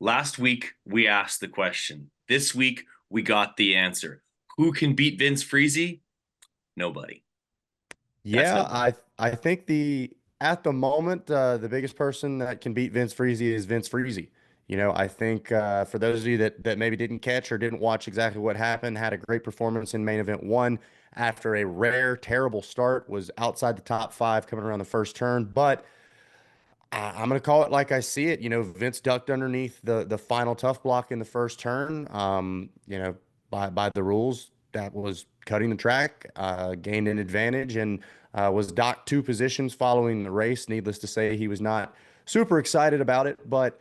Last week, we asked the question. This week, we got the answer. Who can beat Vince Friese? Nobody. That's Yeah, nobody. I think the at the moment the biggest person that can beat Vince Friese is Vince Friese. I think for those of you that maybe didn't catch or didn't watch exactly what happened, had a great performance in main event one after a rare, terrible start, was outside the top five coming around the first turn, but I'm gonna call it like I see it. Vince ducked underneath the final tough block in the first turn. By the rules, that was cutting the track, gained an advantage, and was docked two positions following the race. Needless to say, he was not super excited about it, but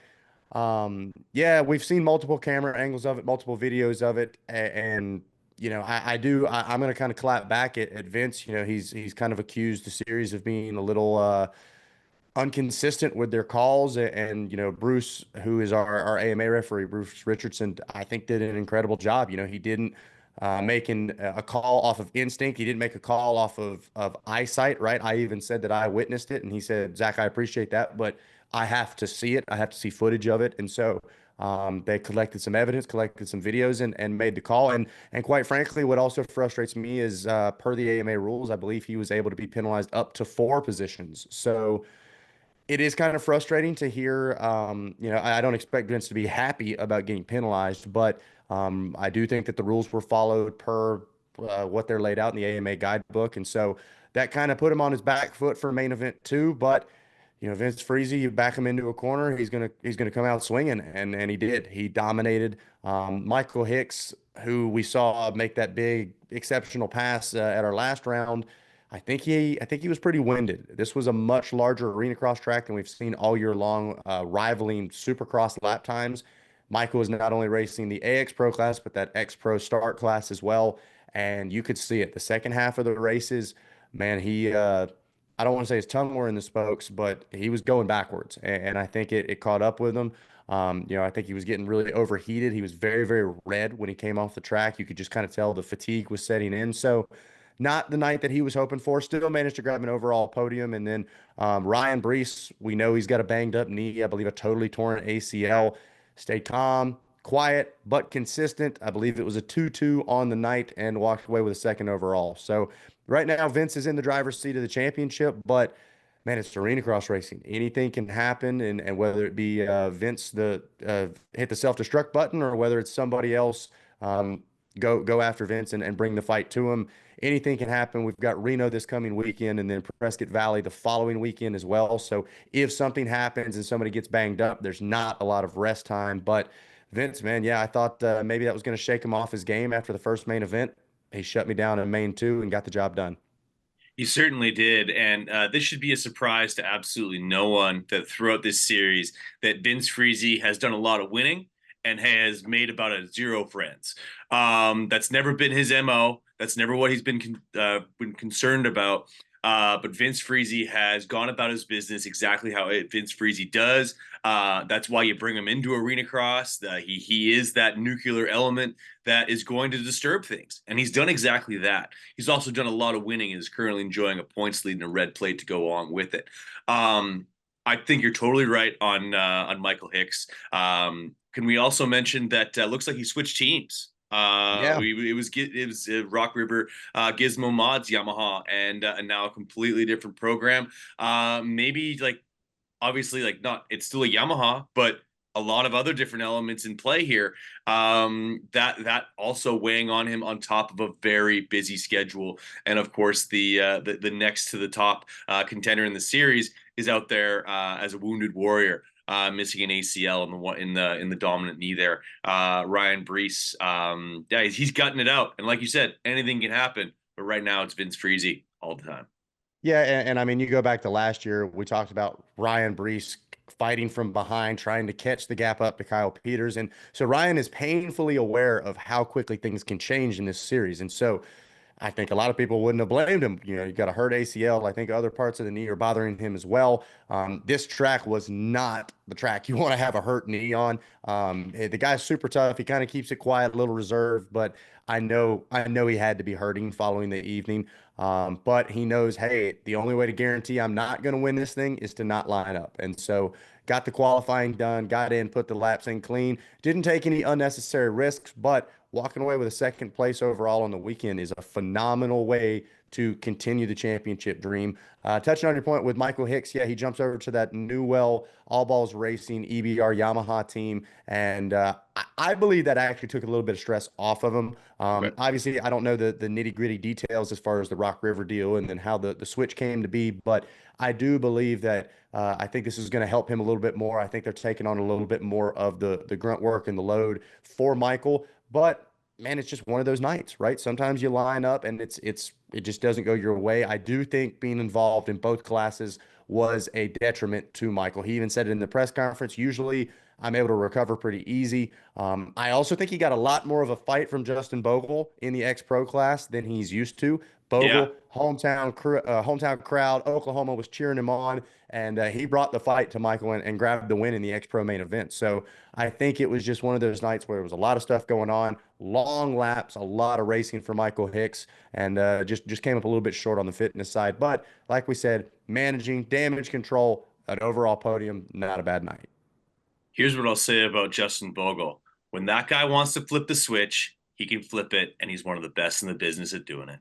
yeah, we've seen multiple camera angles of it, multiple videos of it, and I'm gonna kind of clap back at Vince. He's kind of accused the series of being a little inconsistent with their calls. And Bruce, who is our AMA referee, Bruce Richardson, I think did an incredible job. He didn't make a call off of instinct. He didn't make a call off of eyesight, right? I even said that I witnessed it, and he said, Zach, I appreciate that, but I have to see it. I have to see footage of it. And so they collected some evidence, collected some videos, and made the call. And quite frankly, what also frustrates me is per the AMA rules, I believe he was able to be penalized up to four positions. So it is kind of frustrating to hear. I don't expect Vince to be happy about getting penalized, but I do think that the rules were followed per what they're laid out in the AMA guidebook. And so that kind of put him on his back foot for main event two. But Vince Friese, you back him into a corner, he's gonna come out swinging, and he did. He dominated. Michael Hicks, who we saw make that big exceptional pass at our last round. I think he was pretty winded. This was a much larger arena cross track than we've seen all year long, rivaling Supercross lap times. Michael was not only racing the AX Pro class, but that X Pro Start class as well. And you could see it. The second half of the races, man, I don't want to say his tongue were in the spokes, but he was going backwards. And I think it caught up with him. I think he was getting really overheated. He was very, very red when he came off the track. You could just kind of tell the fatigue was setting in. So, not the night that he was hoping for. Still managed to grab an overall podium. And then Ryan Brees, we know he's got a banged up knee, I believe a totally torn ACL. Stayed calm, quiet, but consistent. I believe it was a 2-2 on the night and walked away with a second overall. So right now, Vince is in the driver's seat of the championship, but man, it's arena cross racing. Anything can happen, and whether it be Vince hit the self-destruct button, or whether it's somebody else go after Vince and bring the fight to him. Anything can happen. We've got Reno this coming weekend, and then Prescott Valley the following weekend as well. So if something happens and somebody gets banged up, there's not a lot of rest time. But Vince, man, yeah, I thought maybe that was going to shake him off his game after the first main event. He shut me down in main two and got the job done. He certainly did, and this should be a surprise to absolutely no one that throughout this series that Vince Friese has done a lot of winning and has made about a zero friends. That's never been his MO. That's never what he's been concerned about. But Vince Friese has gone about his business exactly how Vince Friese does. That's why you bring him into Arena Cross. He is that nuclear element that is going to disturb things, and he's done exactly that. He's also done a lot of winning and is currently enjoying a points lead and a red plate to go along with it. Um, I think you're totally right on Michael Hicks. Can we also mention that looks like he switched teams? Yeah. It was Rock River Gizmo Mods Yamaha, and now a completely different program. Maybe like obviously like not it's still a Yamaha, but a lot of other different elements in play here. That also weighing on him on top of a very busy schedule, and of course the next to the top contender in the series is out there as a wounded warrior. Missing an ACL in the dominant knee there. Ryan Brees, yeah, he's gutting it out, and like you said, anything can happen. But right now, it's Vince Friese all the time. Yeah, and I mean, you go back to last year, we talked about Ryan Brees fighting from behind, trying to catch the gap up to Kyle Peters. And so Ryan is painfully aware of how quickly things can change in this series. And so I think a lot of people wouldn't have blamed him. You got a hurt ACL. I think other parts of the knee are bothering him as well. This track was not the track you want to have a hurt knee on. The guy's super tough. He kind of keeps it quiet, a little reserved, but I know he had to be hurting following the evening. But he knows, hey, the only way to guarantee I'm not going to win this thing is to not line up. And so got the qualifying done, got in, put the laps in clean, didn't take any unnecessary risks, but walking away with a second place overall on the weekend is a phenomenal way to continue the championship dream. Touching on your point with Michael Hicks, yeah, he jumps over to that Newell All Balls Racing EBR Yamaha team, and I believe that actually took a little bit of stress off of him. Okay. Obviously, I don't know the nitty gritty details as far as the Rock River deal and then how the switch came to be, but I do believe that I think this is going to help him a little bit more. I think they're taking on a little bit more of the grunt work and the load for Michael, but man, it's just one of those nights, right? Sometimes you line up and it just doesn't go your way. I do think being involved in both classes was a detriment to Michael. He even said it in the press conference. Usually I'm able to recover pretty easy. I also think he got a lot more of a fight from Justin Bogle in the X Pro class than he's used to. Yeah. Bogle, hometown crowd, Oklahoma was cheering him on, and he brought the fight to Michael and grabbed the win in the X Pro main event. So I think it was just one of those nights where there was a lot of stuff going on, long laps, a lot of racing for Michael Hicks, and just came up a little bit short on the fitness side. But like we said, managing damage control, an overall podium, not a bad night. Here's what I'll say about Justin Bogle. When that guy wants to flip the switch, he can flip it, and he's one of the best in the business at doing it.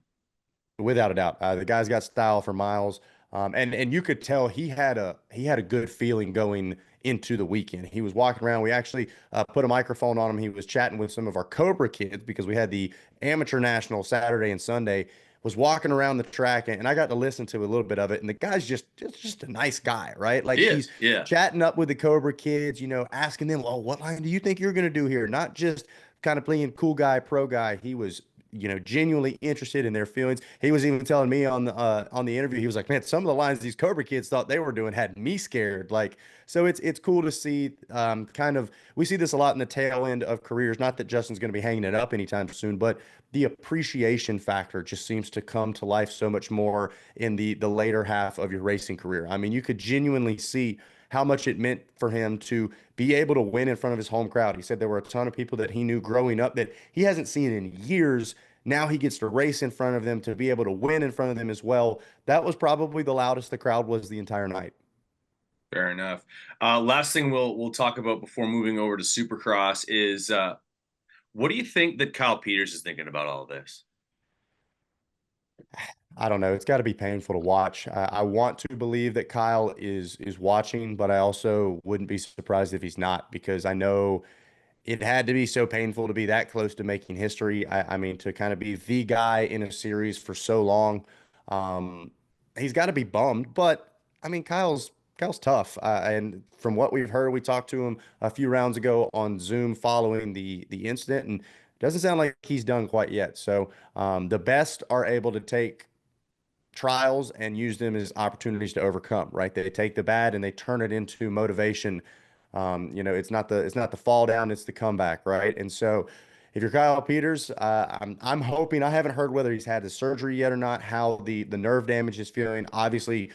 Without a doubt, the guy's got style for miles, and you could tell he had a good feeling going into the weekend. He was walking around. We actually put a microphone on him. He was chatting with some of our Cobra kids because we had the amateur national Saturday and Sunday. Was walking around the track, and I got to listen to a little bit of it. And the guy's just a nice guy, right? Like He he's is, yeah. chatting up with the Cobra kids, asking them, "Well, what line do you think you're going to do here?" Not just kind of playing cool guy, pro guy. He was genuinely interested in their feelings. He was even telling me on the interview, he was like, "Man, some of the lines these Cobra kids thought they were doing had me scared." Like, so it's cool to see. Kind of, we see this a lot in the tail end of careers. Not that Justin's going to be hanging it up anytime soon, but the appreciation factor just seems to come to life so much more in the later half of your racing career. I mean, you could genuinely see how much it meant for him to be able to win in front of his home crowd. He said there were a ton of people that he knew growing up that he hasn't seen in years. Now he gets to race in front of them, to be able to win in front of them as well. That was probably the loudest the crowd was the entire night. Fair enough. Last thing we'll talk about before moving over to Supercross is what do you think that Kyle Peters is thinking about all of this? I don't know. It's got to be painful to watch. I want to believe that Kyle is watching, but I also wouldn't be surprised if he's not because I know it had to be so painful to be that close to making history. I mean, to kind of be the guy in a series for so long, um, he's got to be bummed. But I mean, Kyle's tough. And from what we've heard, we talked to him a few rounds ago on Zoom following the incident, and doesn't sound like he's done quite yet. So the best are able to take trials and use them as opportunities to overcome, right? They take the bad and they turn it into motivation. It's not the fall down, it's the comeback, right? And so if you're Kyle Peters, I'm hoping. I haven't heard whether he's had the surgery yet or not, how the nerve damage is feeling. Obviously,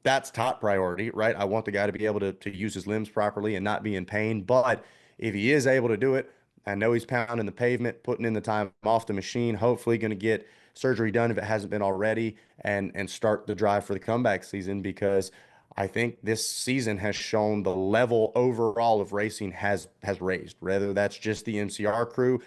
that's top priority, right? I want the guy to be able to use his limbs properly and not be in pain. But if he is able to do it, I know he's pounding the pavement, putting in the time off the machine, hopefully going to get surgery done if it hasn't been already, and start the drive for the comeback season because I think this season has shown the level overall of racing has raised. Whether that's just the MCR crew,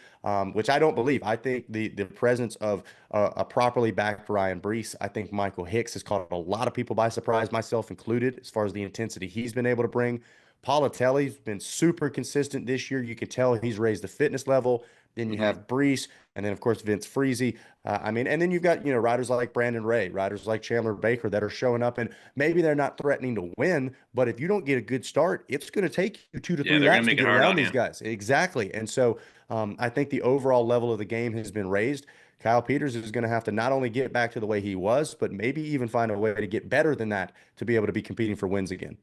which I don't believe. I think the presence of a properly backed Ryan Brees, I think Michael Hicks has caught a lot of people by surprise, myself included, as far as the intensity he's been able to bring. Paulatelli's been super consistent this year. You could tell he's raised the fitness level. Then you Hmm. have Brees, and then of course Vince Friese. I mean, and then you've got riders like Brandon Ray, riders like Chandler Baker that are showing up, and maybe they're not threatening to win, but if you don't get a good start, it's going to take you two to Yeah, three they're gonna laps to make it get hard around on these you. guys. Exactly, and so I think the overall level of the game has been raised. Kyle Peters is going to have to not only get back to the way he was, but maybe even find a way to get better than that to be able to be competing for wins again.